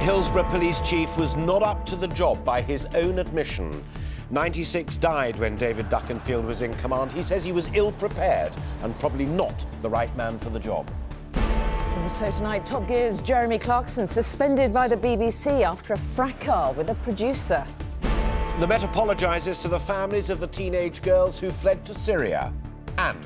Hillsborough police chief was not up to the job by his own admission. 96 died when David Duckenfield was in command. He says he was ill-prepared and probably not the right man for the job. Also tonight, Top Gear's Jeremy Clarkson suspended by the BBC after a fracas with a producer. The Met apologises to the families of the teenage girls who fled to Syria. And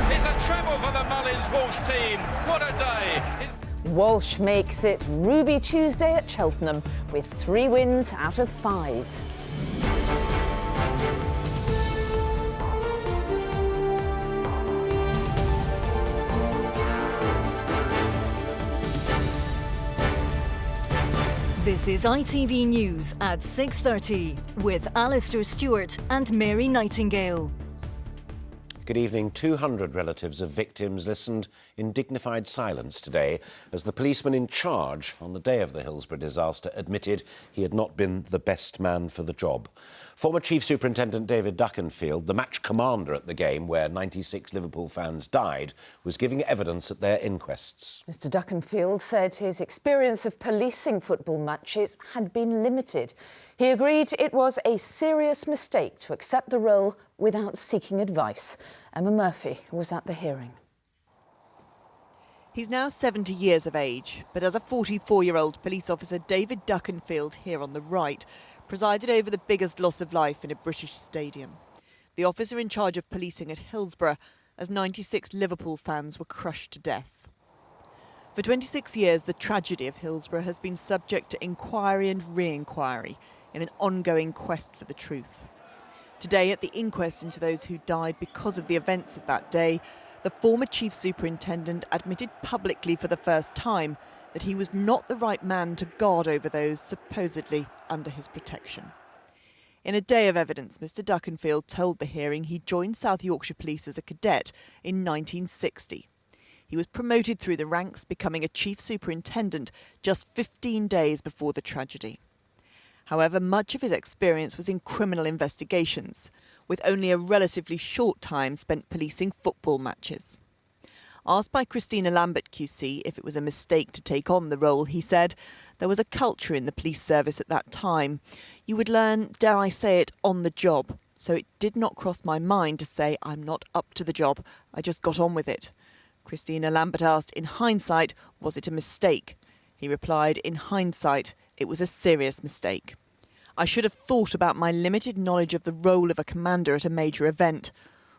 it's a treble for the Mullins-Walsh team. What a day! Walsh makes it Ruby Tuesday at Cheltenham with 3 wins out of 5. This is ITV News at 6:30 with Alistair Stewart and Mary Nightingale. good evening. 200 relatives of victims listened in dignified silence today as the policeman in charge on the day of the Hillsborough disaster admitted he had not been the best man for the job. Former Chief Superintendent David Duckenfield, the match commander at the game where 96 Liverpool fans died, was giving evidence at their inquests. Mr Duckenfield said his experience of policing football matches had been limited. He agreed it was a serious mistake to accept the role without seeking advice. Emma Murphy was at the hearing. He's now 70 years of age, but as a 44-year-old police officer, David Duckenfield, here on the right, presided over the biggest loss of life in a British stadium. The officer in charge of policing at Hillsborough, as 96 Liverpool fans were crushed to death. For 26 years, the tragedy of Hillsborough has been subject to inquiry and re-inquiry in an ongoing quest for the truth. Today, at the inquest into those who died because of the events of that day, the former chief superintendent admitted publicly for the first time that he was not the right man to guard over those supposedly under his protection. In a day of evidence, Mr Duckenfield told the hearing he joined South Yorkshire Police as a cadet in 1960. He was promoted through the ranks, becoming a chief superintendent just 15 days before the tragedy. However, much of his experience was in criminal investigations, with only a relatively short time spent policing football matches. Asked by Christina Lambert QC if it was a mistake to take on the role, he said, "There was a culture in the police service at that time. You would learn, dare I say it, on the job. So it did not cross my mind to say I'm not up to the job. I just got on with it." Christina Lambert asked, in hindsight, was it a mistake? He replied, in hindsight, it was a serious mistake. "I should have thought about my limited knowledge of the role of a commander at a major event.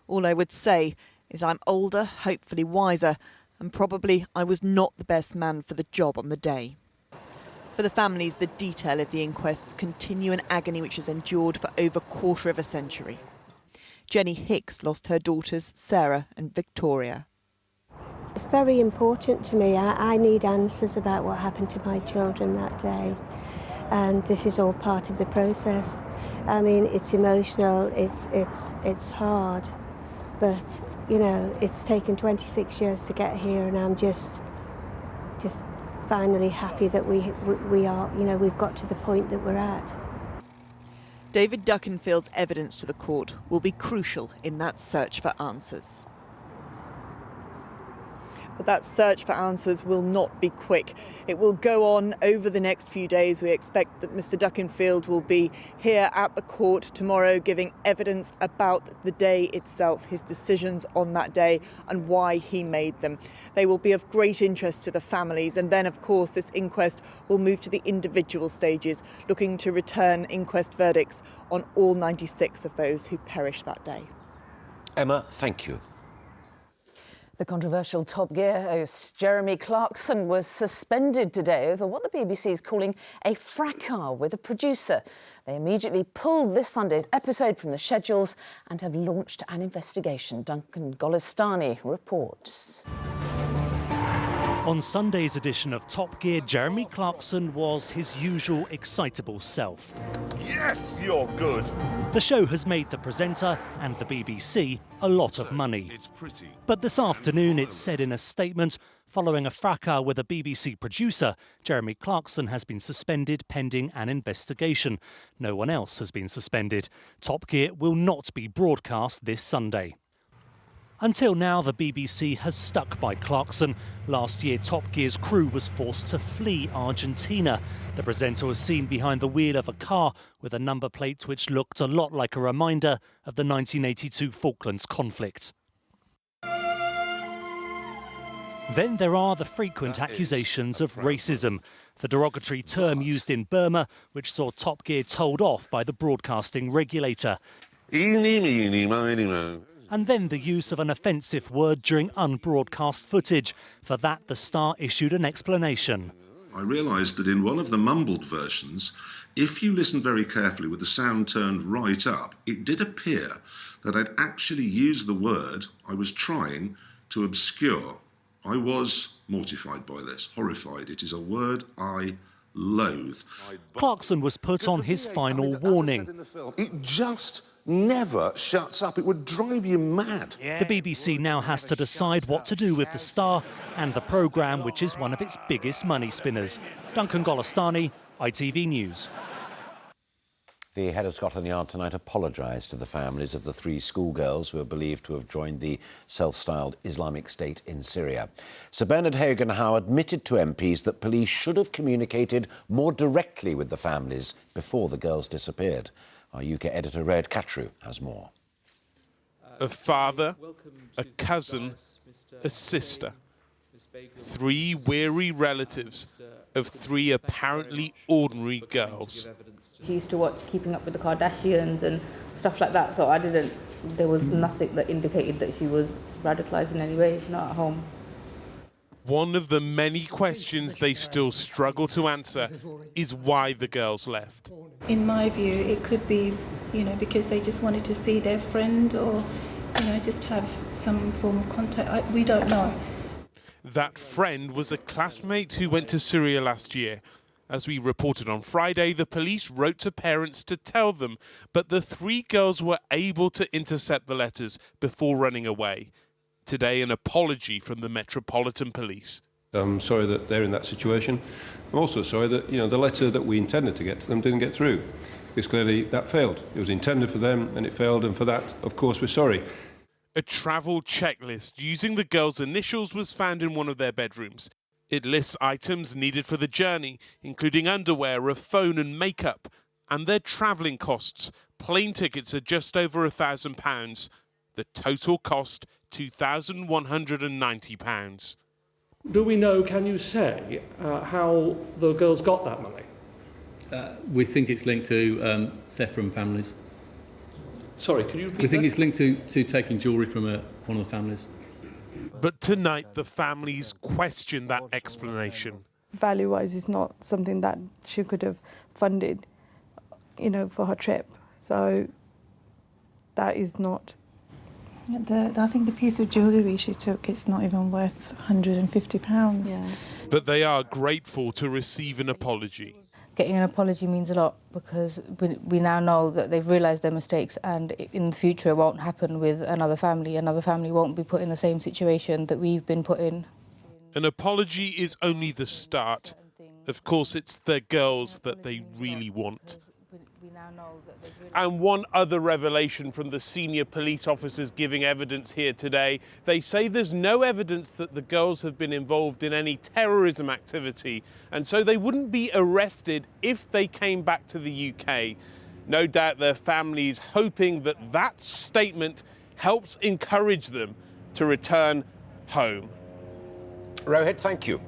All I would say is I'm older, hopefully wiser, and probably I was not the best man for the job on the day." For the families, the detail of the inquests continue an agony which has endured for over a quarter of a century. Jenny Hicks lost her daughters Sarah and Victoria. It's very important to me. I need answers about what happened to my children that day. And this is all part of the process. I mean, it's emotional, it's hard, but, you know, it's taken 26 years to get here, and I'm just finally happy that we are, you know, we've got to the point that we're at. David Duckenfield's evidence to the court will be crucial in that search for answers. But that search for answers will not be quick. It will go on over the next few days. We expect that Mr Duckenfield will be here at the court tomorrow giving evidence about the day itself, his decisions on that day and why he made them. They will be of great interest to the families, and then of course this inquest will move to the individual stages, looking to return inquest verdicts on all 96 of those who perished that day. Emma, thank you. The controversial Top Gear host Jeremy Clarkson was suspended today over what the BBC is calling a fracas with a producer. They immediately pulled this Sunday's episode from the schedules and have launched an investigation. Duncan Golestani reports. On Sunday's edition of Top Gear, Jeremy Clarkson was his usual excitable self. Yes, you're good. The show has made the presenter and the BBC a lot of money. It's pretty. But this afternoon, it said in a statement, following a fracas with a BBC producer, Jeremy Clarkson has been suspended pending an investigation. No one else has been suspended. Top Gear will not be broadcast this Sunday. Until now, the BBC has stuck by Clarkson. Last year, Top Gear's crew was forced to flee Argentina. The presenter was seen behind the wheel of a car with a number plate which looked a lot like a reminder of the 1982 Falklands conflict. Then there are the frequent accusations of racism, the derogatory term used in Burma, which saw Top Gear told off by the broadcasting regulator. And then the use of an offensive word during unbroadcast footage. For that, the Star issued an explanation. I realised that in one of the mumbled versions, if you listen very carefully with the sound turned right up, it did appear that I'd actually used the word I was trying to obscure. I was mortified by this, horrified. It is a word I loathe. Clarkson was put on his final warning. It just never shuts up. It would drive you mad. The BBC now has to decide what to do with the Star and the programme, which is one of its biggest money spinners. Duncan Golestani, ITV News. The head of Scotland Yard tonight apologised to the families of the 3 schoolgirls who are believed to have joined the self-styled Islamic State in Syria. Sir Bernard Hagenhow admitted to MPs that police should have communicated more directly with the families before the girls disappeared. Our UK editor, Red Catrew, has more. A father, a cousin, a sister. 3 weary relatives of 3 apparently ordinary girls. She used to watch Keeping Up with the Kardashians and stuff like that, so there was nothing that indicated that she was radicalised in any way, not at home. One of the many questions they still struggle to answer is why the girls left. In my view, it could be, because they just wanted to see their friend or, just have some form of contact. We don't know. That friend was a classmate who went to Syria last year. As we reported on Friday, the police wrote to parents to tell them, but the 3 girls were able to intercept the letters before running away. Today, an apology from the Metropolitan Police. I'm sorry that they're in that situation. I'm also sorry that, the letter that we intended to get to them didn't get through. Because clearly that failed. It was intended for them and it failed, and for that, of course, we're sorry. A travel checklist using the girls' initials was found in one of their bedrooms. It lists items needed for the journey, including underwear, a phone and makeup, and their travelling costs. Plane tickets are just over £1,000. The total cost, £2,190. Do we know, can you say, how the girls got that money? We think it's linked to theft from families. Sorry, could you repeat We think that? it's linked to taking jewellery from one of the families. But tonight, the families question that explanation. Value-wise, it's not something that she could have funded, for her trip. So that is not. I think the piece of jewellery she took, it's not even worth £150. Yeah. But they are grateful to receive an apology. Getting an apology means a lot because we now know that they've realised their mistakes, and in the future it won't happen with another family. Another family won't be put in the same situation that we've been put in. An apology is only the start. Of course, it's the girls that they really want. And one other revelation from the senior police officers giving evidence here today. They say there's no evidence that the girls have been involved in any terrorism activity, and so they wouldn't be arrested if they came back to the UK. No doubt their families hoping that that statement helps encourage them to return home. Rohit, thank you.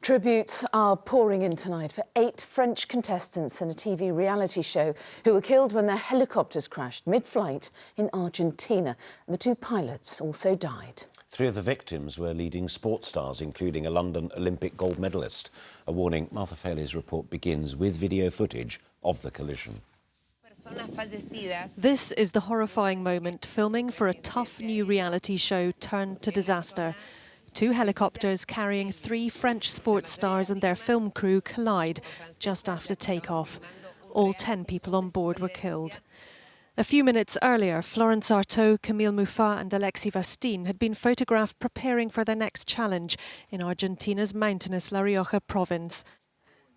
Tributes are pouring in tonight for 8 French contestants in a TV reality show who were killed when their helicopters crashed mid-flight in Argentina. The 2 pilots also died. 3 of the victims were leading sports stars, including a London Olympic gold medalist. A warning, Martha Fairley's report begins with video footage of the collision. This is the horrifying moment filming for a tough new reality show turned to disaster. 2 helicopters carrying 3 French sports stars and their film crew collide just after takeoff. All 10 people on board were killed. A few minutes earlier, Florence Artaud, Camille Muffat and Alexis Vastine had been photographed preparing for their next challenge in Argentina's mountainous La Rioja province.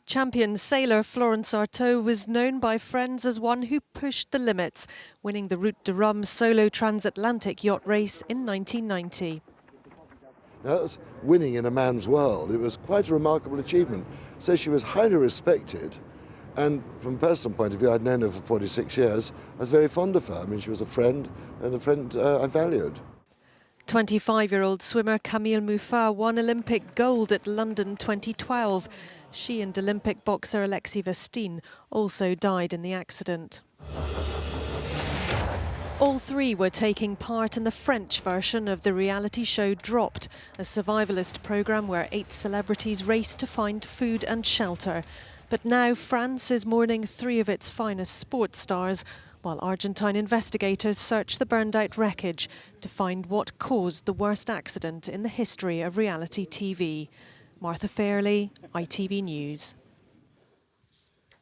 Champion sailor Florence Artaud was known by friends as one who pushed the limits, winning the Route de Rome solo transatlantic yacht race in 1990. Now, that was winning in a man's world. It was quite a remarkable achievement. So she was highly respected, and from a personal point of view, I'd known her for 46 years. I was very fond of her. I mean, she was a friend, and a friend I valued. 25-year-old swimmer Camille Muffat won Olympic gold at London 2012. She and Olympic boxer Alexis Vestine also died in the accident. All three were taking part in the French version of the reality show Dropped, a survivalist programme where 8 celebrities race to find food and shelter. But now France is mourning 3 of its finest sports stars, while Argentine investigators search the burned-out wreckage to find what caused the worst accident in the history of reality TV. Martha Fairley, ITV News.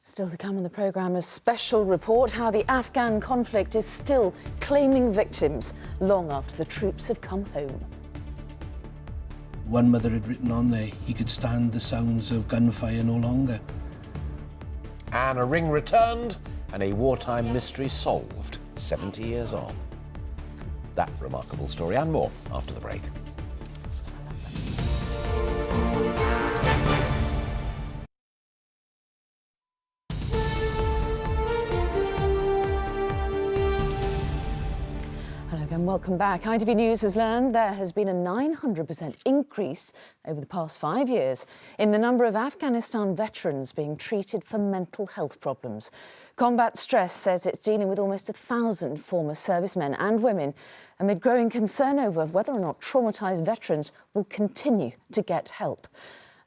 Still to come on the programme, a special report how the Afghan conflict is still claiming victims long after the troops have come home. One mother had written on there, he could stand the sounds of gunfire no longer. And a ring returned and a wartime mystery solved 70 years on. That remarkable story and more after the break. Welcome back. ITV News has learned there has been a 900% increase over the past 5 years in the number of Afghanistan veterans being treated for mental health problems. Combat Stress says it's dealing with almost 1,000 former servicemen and women amid growing concern over whether or not traumatised veterans will continue to get help.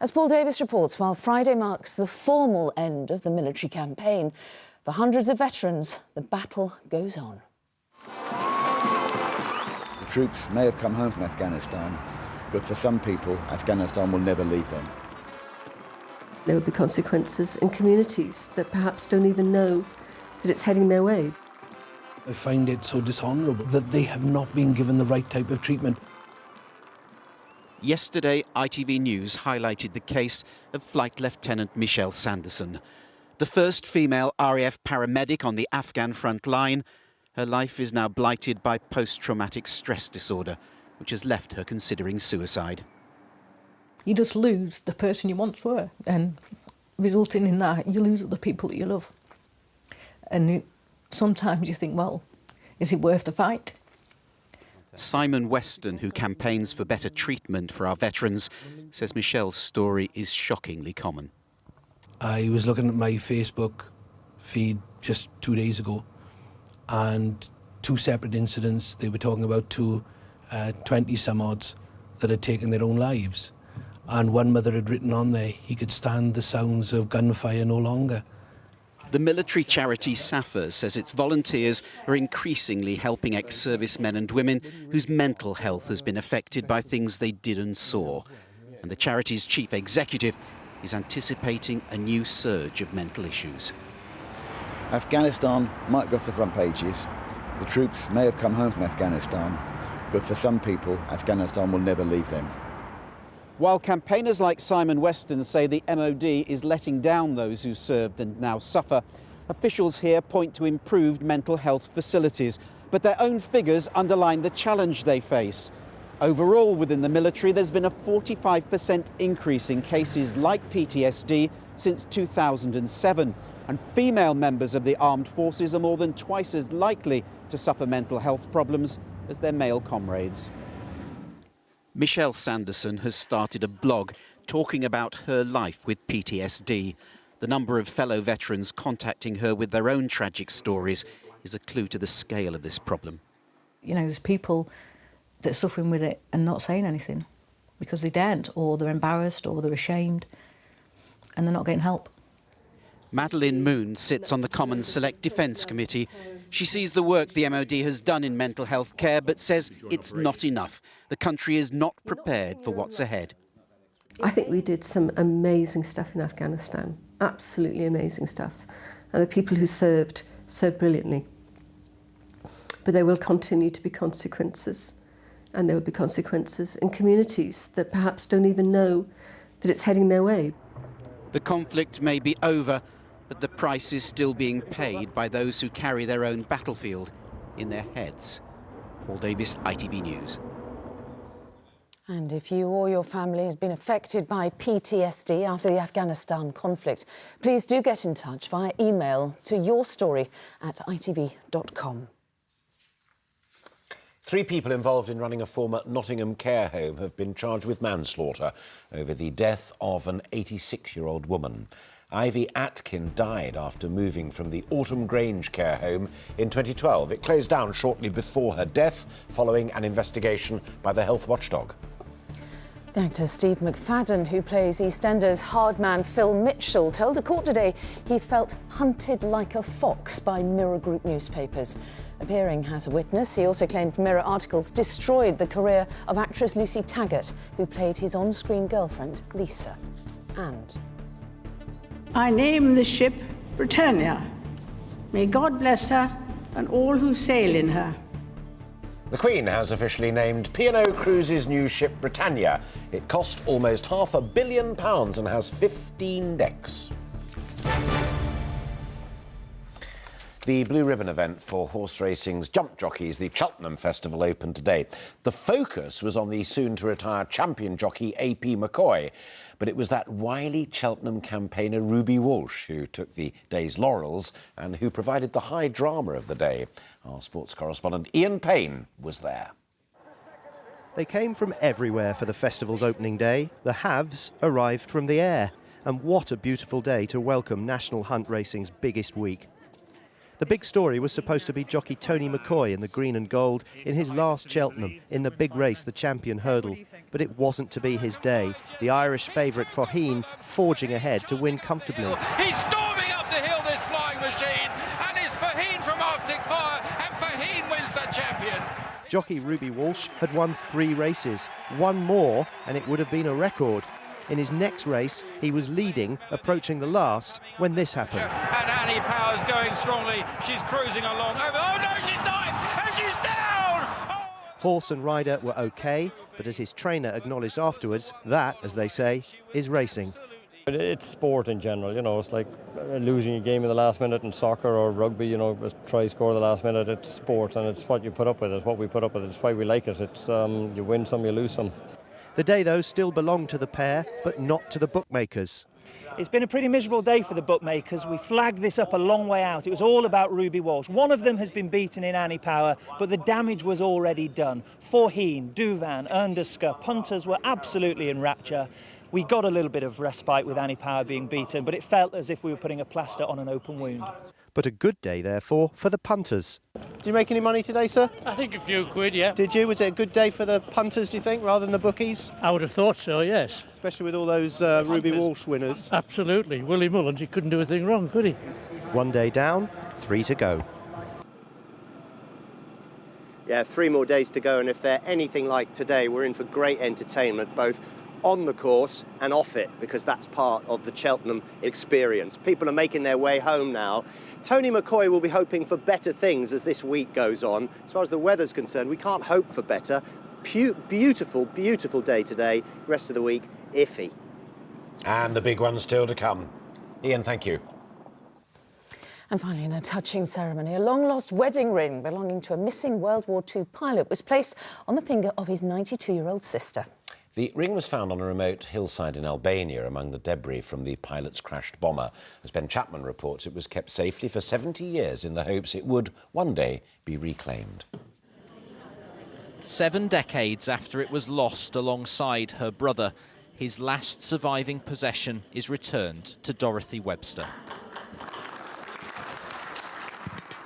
As Paul Davis reports, while Friday marks the formal end of the military campaign, for hundreds of veterans, the battle goes on. Troops may have come home from Afghanistan, but for some people, Afghanistan will never leave them. There will be consequences in communities that perhaps don't even know that it's heading their way. I find it so dishonourable that they have not been given the right type of treatment. Yesterday, ITV News highlighted the case of Flight Lieutenant Michelle Sanderson, the first female RAF paramedic on the Afghan front line. Her life is now blighted by post-traumatic stress disorder, which has left her considering suicide. You just lose the person you once were, and resulting in that, you lose the people that you love. And sometimes you think, well, is it worth the fight? Simon Weston, who campaigns for better treatment for our veterans, says Michelle's story is shockingly common. I was looking at my Facebook feed just 2 days ago, and 2 separate incidents. They were talking about 2 20-some-odds that had taken their own lives. And one mother had written on there, he could stand the sounds of gunfire no longer. The military charity SAFA says its volunteers are increasingly helping ex-servicemen and women whose mental health has been affected by things they did and saw. And the charity's chief executive is anticipating a new surge of mental issues. Afghanistan might be off the front pages. The troops may have come home from Afghanistan, but for some people, Afghanistan will never leave them. While campaigners like Simon Weston say the MOD is letting down those who served and now suffer, officials here point to improved mental health facilities, but their own figures underline the challenge they face. Overall, within the military, there's been a 45% increase in cases like PTSD since 2007. And female members of the armed forces are more than twice as likely to suffer mental health problems as their male comrades. Michelle Sanderson has started a blog talking about her life with PTSD. The number of fellow veterans contacting her with their own tragic stories is a clue to the scale of this problem. You know, there's people that are suffering with it and not saying anything because they daren't, or they're embarrassed, or they're ashamed, and they're not getting help. Madeleine Moon sits on the Common Select Defence Committee. She sees the work the MOD has done in mental health care, but says it's not enough. The country is not prepared for what's ahead. I think we did some amazing stuff in Afghanistan, absolutely amazing stuff. And the people who served brilliantly. But there will continue to be consequences, and there will be consequences in communities that perhaps don't even know that it's heading their way. The conflict may be over, but the price is still being paid by those who carry their own battlefield in their heads. Paul Davis, ITV News. And if you or your family has been affected by PTSD after the Afghanistan conflict, please do get in touch via email to yourstory@itv.com. 3 people involved in running a former Nottingham care home have been charged with manslaughter over the death of an 86-year-old woman. Ivy Atkin died after moving from the Autumn Grange care home in 2012. It closed down shortly before her death, following an investigation by the health watchdog. The actor Steve McFadden, who plays EastEnders hard man Phil Mitchell, told a court today he felt hunted like a fox by Mirror Group newspapers. Appearing as a witness, he also claimed Mirror articles destroyed the career of actress Lucy Taggart, who played his on-screen girlfriend, Lisa. And I name the ship Britannia. May God bless her and all who sail in her. The Queen has officially named P&O Cruises' new ship Britannia. It cost almost £500 million and has 15 decks. The Blue Ribbon event for horse racing's jump jockeys, the Cheltenham Festival, opened today. The focus was on the soon-to-retire champion jockey A.P. McCoy, but it was that wily Cheltenham campaigner Ruby Walsh who took the day's laurels and who provided the high drama of the day. Our sports correspondent Ian Payne was there. They came from everywhere for the festival's opening day. The haves arrived from the air. And what a beautiful day to welcome National Hunt Racing's biggest week. The big story was supposed to be jockey Tony McCoy in the green and gold in his last Cheltenham in the big race, the Champion Hurdle. But it wasn't to be his day. The Irish favourite Faugheen forging ahead to win comfortably. He's storming up the hill, this flying machine, and it's Faugheen from Arctic Fire, and Faugheen wins the champion. Jockey Ruby Walsh had won 3 races. One more and it would have been a record. In his next race, he was leading, approaching the last, when this happened. And Annie Power's going strongly. She's cruising along. Oh no, she's not! And she's down! Horse and rider were okay, but as his trainer acknowledged afterwards, that, as they say, is racing. It's sport in general, you know, it's like losing a game in the last minute in soccer or rugby, you know, try score the last minute. It's sport and it's what you put up with, it's what we put up with, it's why we like it. It's you win some, you lose some. The day, though, still belonged to the pair, but not to the bookmakers. It's been a pretty miserable day for the bookmakers. We flagged this up a long way out. It was all about Ruby Walsh. One of them has been beaten in Annie Power, but the damage was already done. Faugheen, Douvan, Underska, punters were absolutely in rapture. We got a little bit of respite with Annie Power being beaten, but it felt as if we were putting a plaster on an open wound. But a good day, therefore, for the punters. Did you make any money today, sir? I think a few quid, yeah. Did you? Was it a good day for the punters, do you think, rather than the bookies? I would have thought so, yes. Especially with all those Ruby Walsh winners. Absolutely. Willie Mullins, he couldn't do a thing wrong, could he? 1 day down, 3 to go. Yeah, 3 more days to go, and if they're anything like today, we're in for great entertainment, both on the course and off it, because that's part of the Cheltenham experience. People are making their way home now. Tony McCoy will be hoping for better things as this week goes on. As far as the weather's concerned, we can't hope for better. Beautiful, beautiful day today. Rest of the week, iffy. And the big one's still to come. Ian, thank you. And finally, in a touching ceremony, a long-lost wedding ring belonging to a missing World War II pilot was placed on the finger of his 92-year-old sister. The ring was found on a remote hillside in Albania among the debris from the pilot's crashed bomber. As Ben Chapman reports, it was kept safely for 70 years in the hopes it would one day be reclaimed. 7 decades after it was lost alongside her brother, his last surviving possession is returned to Dorothy Webster.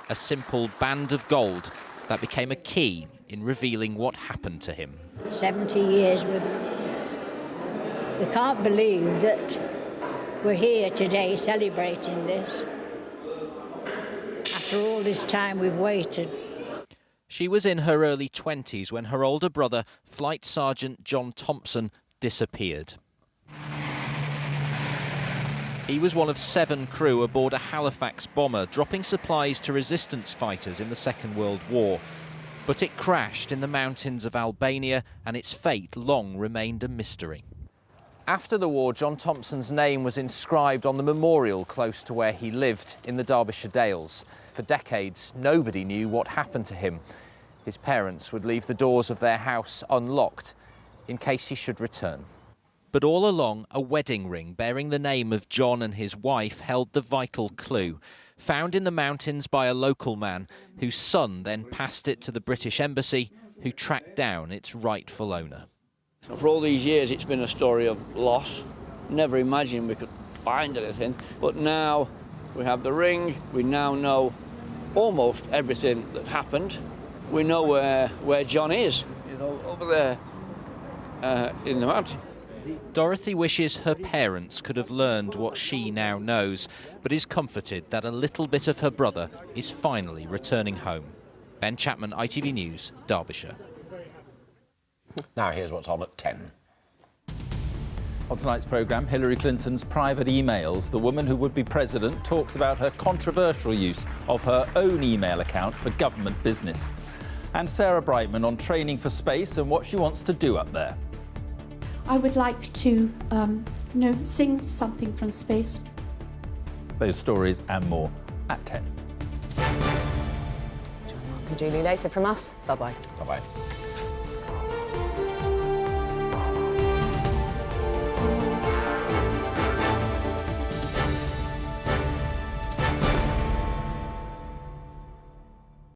A simple band of gold that became a key in revealing what happened to him. 70 years, we can't believe that we're here today celebrating this. After all this time we've waited. She was in her early 20s when her older brother, Flight Sergeant John Thompson, disappeared. He was one of 7 crew aboard a Halifax bomber, dropping supplies to resistance fighters in the Second World War. But it crashed in the mountains of Albania, and its fate long remained a mystery. After the war, John Thompson's name was inscribed on the memorial close to where he lived in the Derbyshire Dales. For decades, nobody knew what happened to him. His parents would leave the doors of their house unlocked in case he should return. But all along, a wedding ring bearing the name of John and his wife held the vital clue. Found in the mountains by a local man, whose son then passed it to the British Embassy, who tracked down its rightful owner. For all these years, it's been a story of loss. Never imagined we could find anything. But now we have the ring. We now know almost everything that happened. We know where John is, you know, over there in the mountain. Dorothy wishes her parents could have learned what she now knows, but is comforted that a little bit of her brother is finally returning home. Ben Chapman, ITV News, Derbyshire. Now here's what's on at 10. On tonight's programme, Hillary Clinton's private emails. The woman who would be president talks about her controversial use of her own email account for government business. And Sarah Brightman on training for space and what she wants to do up there. I would like to, sing something from space. Those stories and more at 10. Julie later from us. Bye-bye. Bye-bye.